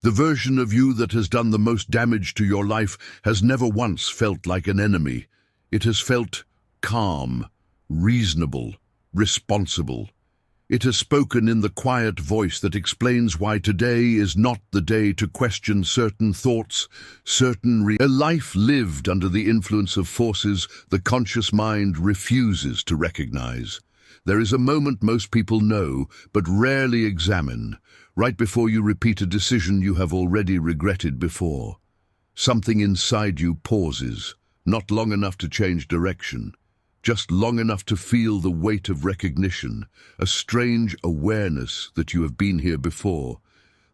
The version of you that has done the most damage to your life has never once felt like an enemy. It has felt calm, reasonable, responsible. It has spoken in the quiet voice that explains why today is not the day to question certain thoughts, a life lived under the influence of forces the conscious mind refuses to recognize. There is a moment most people know, but rarely examine, right before you repeat a decision you have already regretted before. Something inside you pauses, not long enough to change direction, just long enough to feel the weight of recognition, a strange awareness that you have been here before.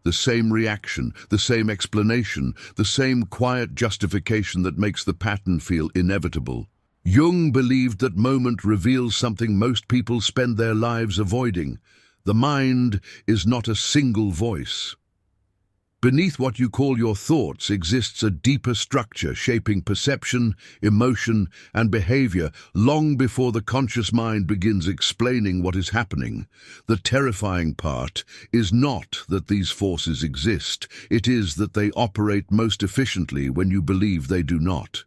The same reaction, the same explanation, the same quiet justification that makes the pattern feel inevitable. Jung believed that moment reveals something most people spend their lives avoiding. The mind is not a single voice. Beneath what you call your thoughts exists a deeper structure shaping perception, emotion, and behavior long before the conscious mind begins explaining what is happening. The terrifying part is not that these forces exist, it is that they operate most efficiently when you believe they do not.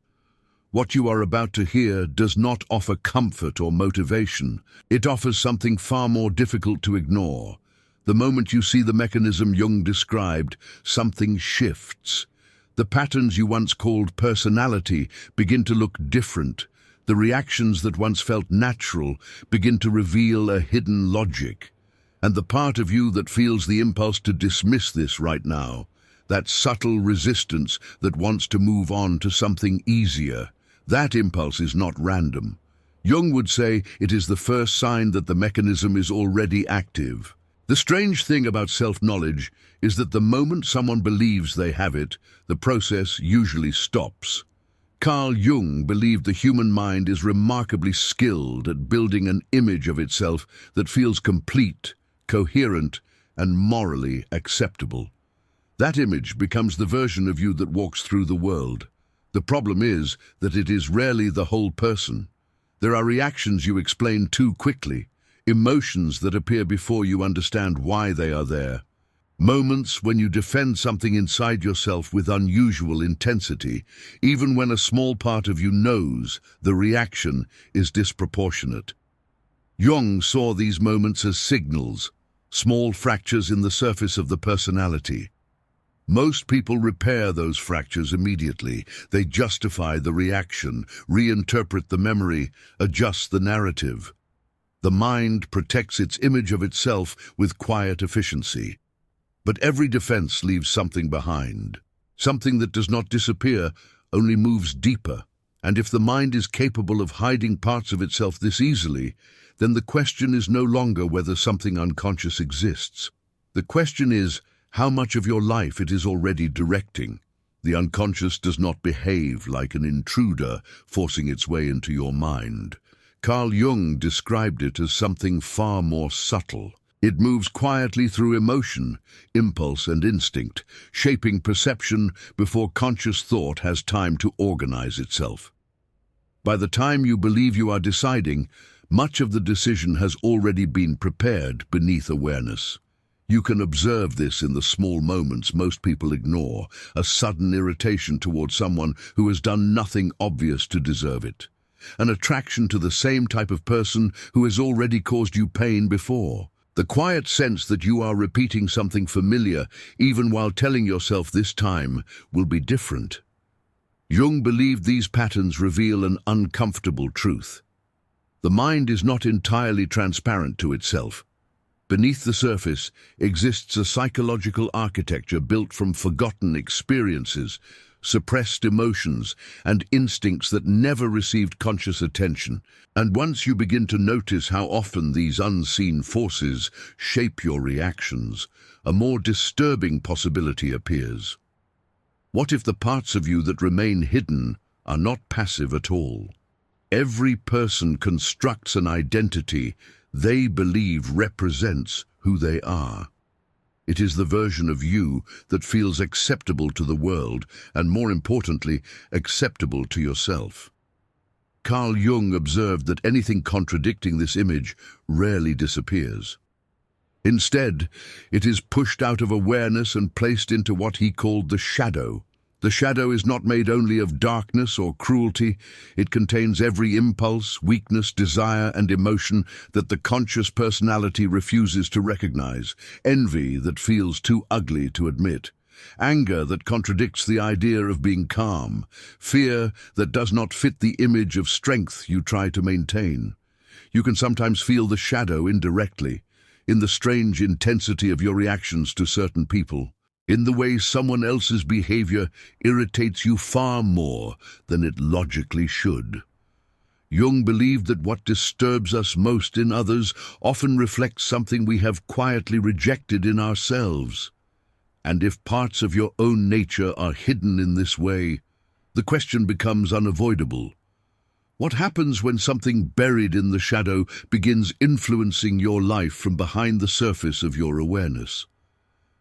What you are about to hear does not offer comfort or motivation. It offers something far more difficult to ignore. The moment you see the mechanism Jung described, something shifts. The patterns you once called personality begin to look different. The reactions that once felt natural begin to reveal a hidden logic. And the part of you that feels the impulse to dismiss this right now, that subtle resistance that wants to move on to something easier, that impulse is not random. Jung would say it is the first sign that the mechanism is already active. The strange thing about self-knowledge is that the moment someone believes they have it, the process usually stops. Carl Jung believed the human mind is remarkably skilled at building an image of itself that feels complete, coherent, and morally acceptable. That image becomes the version of you that walks through the world. The problem is that it is rarely the whole person. There are reactions you explain too quickly, emotions that appear before you understand why they are there, moments when you defend something inside yourself with unusual intensity, even when a small part of you knows the reaction is disproportionate. Jung saw these moments as signals, small fractures in the surface of the personality. Most people repair those fractures immediately. They justify the reaction, reinterpret the memory, adjust the narrative. The mind protects its image of itself with quiet efficiency. But every defense leaves something behind, something that does not disappear, only moves deeper. And if the mind is capable of hiding parts of itself this easily, then the question is no longer whether something unconscious exists. The question is how much of your life it is already directing. The unconscious does not behave like an intruder forcing its way into your mind. Carl Jung described it as something far more subtle. It moves quietly through emotion, impulse, and instinct, shaping perception before conscious thought has time to organize itself. By the time you believe you are deciding, much of the decision has already been prepared beneath awareness. You can observe this in the small moments most people ignore, a sudden irritation towards someone who has done nothing obvious to deserve it, an attraction to the same type of person who has already caused you pain before, the quiet sense that you are repeating something familiar even while telling yourself this time will be different. Jung believed these patterns reveal an uncomfortable truth. The mind is not entirely transparent to itself. Beneath the surface exists a psychological architecture built from forgotten experiences, suppressed emotions, and instincts that never received conscious attention. And once you begin to notice how often these unseen forces shape your reactions, a more disturbing possibility appears. What if the parts of you that remain hidden are not passive at all? Every person constructs an identity they believe represents who they are. It is the version of you that feels acceptable to the world and, more importantly, acceptable to yourself. Carl Jung observed that anything contradicting this image rarely disappears. Instead, it is pushed out of awareness and placed into what he called the shadow. The shadow is not made only of darkness or cruelty. It contains every impulse, weakness, desire, and emotion that the conscious personality refuses to recognize. Envy that feels too ugly to admit. Anger that contradicts the idea of being calm. Fear that does not fit the image of strength you try to maintain. You can sometimes feel the shadow indirectly, in the strange intensity of your reactions to certain people, in the way someone else's behavior irritates you far more than it logically should. Jung believed that what disturbs us most in others often reflects something we have quietly rejected in ourselves. And if parts of your own nature are hidden in this way, the question becomes unavoidable. What happens when something buried in the shadow begins influencing your life from behind the surface of your awareness?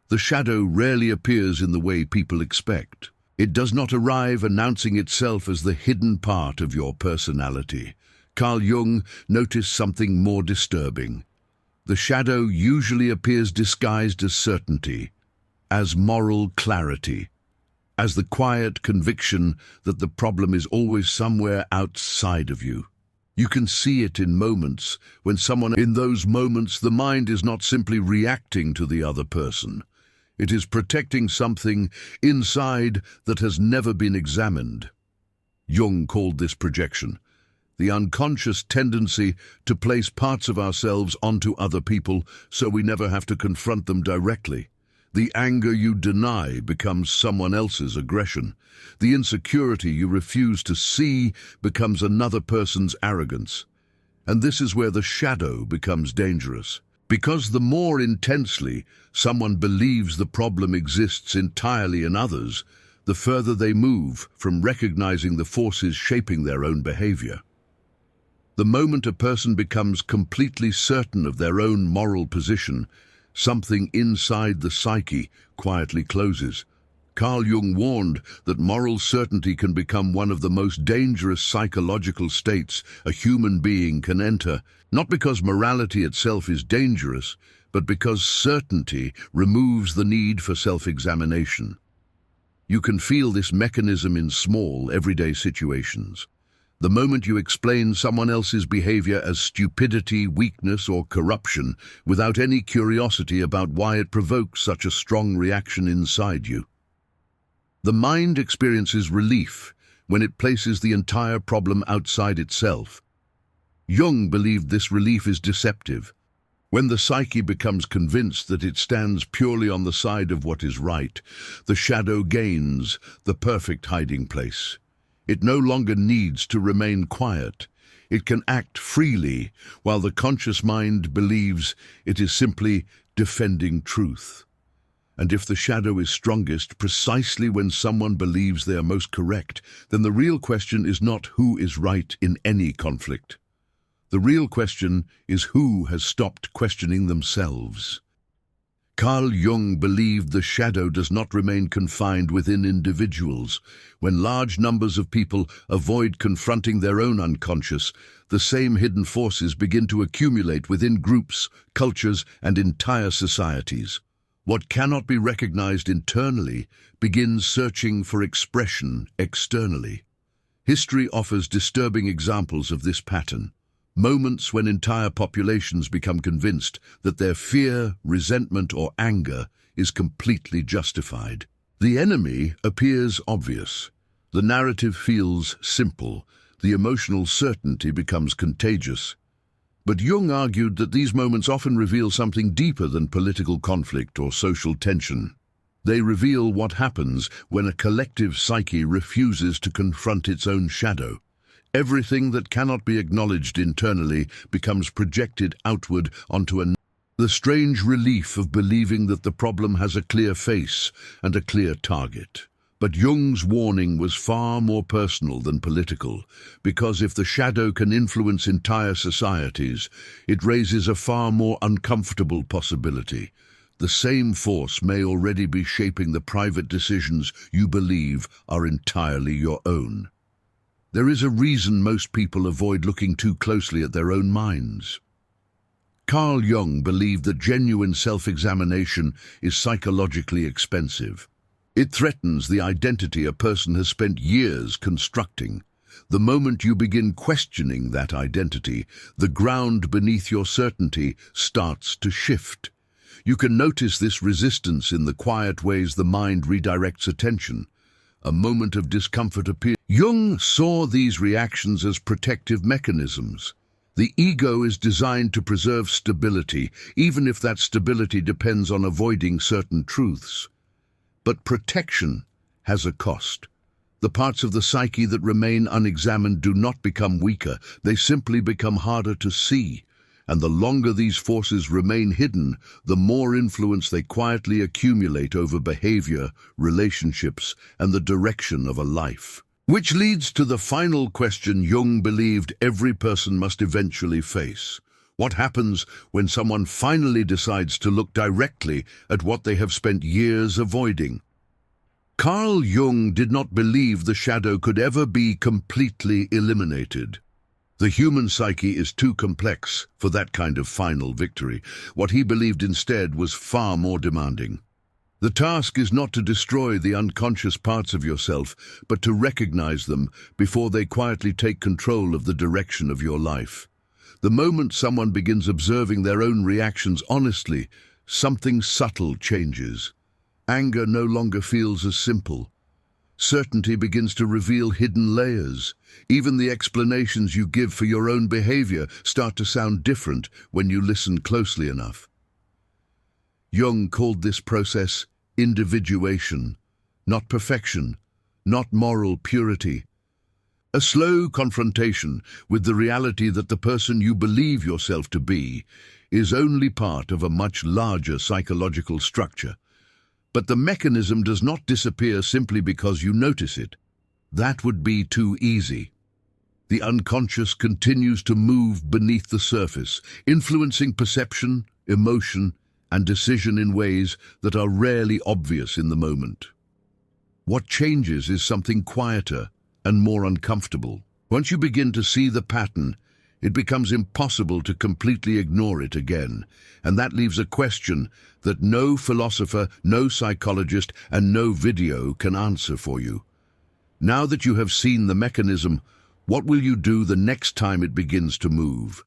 The shadow rarely appears in the way people expect. It does not arrive announcing itself as the hidden part of your personality. Carl Jung noticed something more disturbing. The shadow usually appears disguised as certainty, as moral clarity, as the quiet conviction that the problem is always somewhere outside of you. You can see it in moments when in those moments the mind is not simply reacting to the other person. It is protecting something inside that has never been examined. Jung called this projection, the unconscious tendency to place parts of ourselves onto other people so we never have to confront them directly. The anger you deny becomes someone else's aggression. The insecurity you refuse to see becomes another person's arrogance. And this is where the shadow becomes dangerous. Because the more intensely someone believes the problem exists entirely in others, the further they move from recognizing the forces shaping their own behavior. The moment a person becomes completely certain of their own moral position, something inside the psyche quietly closes. Carl Jung warned that moral certainty can become one of the most dangerous psychological states a human being can enter, not because morality itself is dangerous, but because certainty removes the need for self-examination. You can feel this mechanism in small, everyday situations. The moment you explain someone else's behavior as stupidity, weakness, or corruption without any curiosity about why it provokes such a strong reaction inside you. The mind experiences relief when it places the entire problem outside itself. Jung believed this relief is deceptive. When the psyche becomes convinced that it stands purely on the side of what is right, the shadow gains the perfect hiding place. It no longer needs to remain quiet. It can act freely, while the conscious mind believes it is simply defending truth. And if the shadow is strongest precisely when someone believes they are most correct, then the real question is not who is right in any conflict. The real question is who has stopped questioning themselves. Carl Jung believed the shadow does not remain confined within individuals. When large numbers of people avoid confronting their own unconscious, the same hidden forces begin to accumulate within groups, cultures, and entire societies. What cannot be recognized internally begins searching for expression externally. History offers disturbing examples of this pattern. Moments when entire populations become convinced that their fear, resentment, or anger is completely justified. The enemy appears obvious. The narrative feels simple. The emotional certainty becomes contagious. But Jung argued that these moments often reveal something deeper than political conflict or social tension. They reveal what happens when a collective psyche refuses to confront its own shadow. Everything that cannot be acknowledged internally becomes projected outward onto the strange relief of believing that the problem has a clear face and a clear target. But Jung's warning was far more personal than political, because if the shadow can influence entire societies, it raises a far more uncomfortable possibility. The same force may already be shaping the private decisions you believe are entirely your own. There is a reason most people avoid looking too closely at their own minds. Carl Jung believed that genuine self-examination is psychologically expensive. It threatens the identity a person has spent years constructing. The moment you begin questioning that identity, the ground beneath your certainty starts to shift. You can notice this resistance in the quiet ways the mind redirects attention. A moment of discomfort appears. Jung saw these reactions as protective mechanisms. The ego is designed to preserve stability, even if that stability depends on avoiding certain truths. But protection has a cost. The parts of the psyche that remain unexamined do not become weaker, they simply become harder to see. And the longer these forces remain hidden, the more influence they quietly accumulate over behavior, relationships, and the direction of a life. Which leads to the final question Jung believed every person must eventually face. What happens when someone finally decides to look directly at what they have spent years avoiding? Carl Jung did not believe the shadow could ever be completely eliminated. The human psyche is too complex for that kind of final victory. What he believed instead was far more demanding. The task is not to destroy the unconscious parts of yourself, but to recognize them before they quietly take control of the direction of your life. The moment someone begins observing their own reactions honestly, something subtle changes. Anger no longer feels as simple. Certainty begins to reveal hidden layers. Even the explanations you give for your own behavior start to sound different when you listen closely enough. Jung called this process individuation, not perfection, not moral purity. A slow confrontation with the reality that the person you believe yourself to be is only part of a much larger psychological structure. But the mechanism does not disappear simply because you notice it. That would be too easy. The unconscious continues to move beneath the surface, influencing perception, emotion, and decision in ways that are rarely obvious in the moment. What changes is something quieter and more uncomfortable. Once you begin to see the pattern, it becomes impossible to completely ignore it again, and that leaves a question that no philosopher, no psychologist, and no video can answer for you. Now that you have seen the mechanism, what will you do the next time it begins to move?